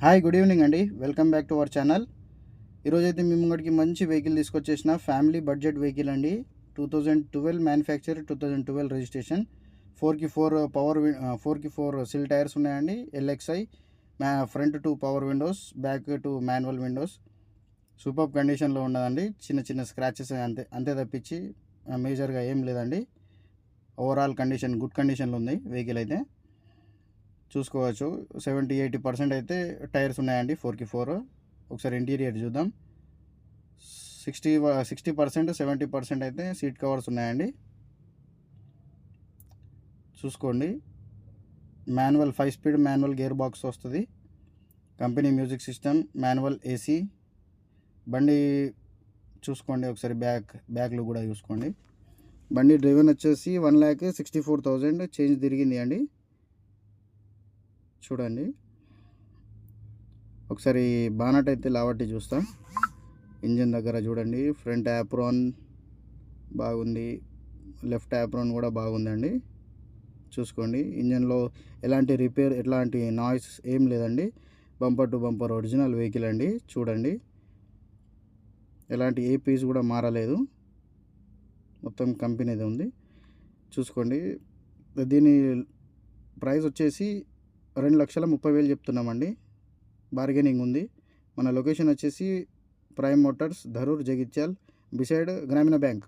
Hi good evening అండి. Welcome back to our channel. ఈరోజైతే మీ ముంగడికి మంచి వెహికల్ తీసుకొచ్చేసిన ఫ్యామిలీ బడ్జెట్ వెహికల్ అండి. 2012 మ్యానుఫ్యాక్చర్, 2012 రిజిస్ట్రేషన్. 4x4 సిల్ tyres ఉన్నాయండి. LXi front 2 power Windows, back 2 manual Windows. Super కండిషన్లో ఉన్నదండి. చిన్న చిన్న స్క్రాచెస్ అంతే అంతే తప్పించి మేజర్గా ఏం లేదండి. ఓవరాల్ కండిషన్ గుడ్ కండిషన్లో ఉంది వెహికల్ అయితే. చూసుకోవచ్చు 70-80% అయితే టైర్స్ ఉన్నాయండి 4x4. ఒకసారి ఇంటీరియర్ చూద్దాం. 60% 70% అయితే సీట్ కవర్స్ ఉన్నాయండి. చూసుకోండి. Manual 5 speed manual gear box వస్తుంది. Company music system, manual AC. బండి చూసుకోండి ఒకసారి, బ్యాక్లో కూడా చూసుకోండి. బండి డ్రైవెన్ వచ్చేసి 1,64,000 చేంజ్ తిరిగింది అండి. చూడండి ఒకసారి బానట్ అయితే లావట్టి చూస్తాం. ఇంజిన్ దగ్గర చూడండి, ఫ్రంట్ యాప్రాన్ బాగుంది, లెఫ్ట్ యాప్రాన్ కూడా బాగుందండి. చూసుకోండి ఇంజన్లో ఎలాంటి రిపేర్, ఎలాంటి నాయిస్ ఏం లేదండి. Bumper to bumper original vehicle అండి. చూడండి ఎలాంటి ఏ పీస్ కూడా మారలేదు, మొత్తం కంపెనీది ఉంది. చూసుకోండి దీని ప్రైస్ వచ్చేసి 2,30,000 చెప్తున్నామండి. బార్గెనింగ్ ఉంది. మన లొకేషన్ వచ్చేసి prime Motors, Dharur, Jagtial, beside గ్రామీణ బ్యాంక్.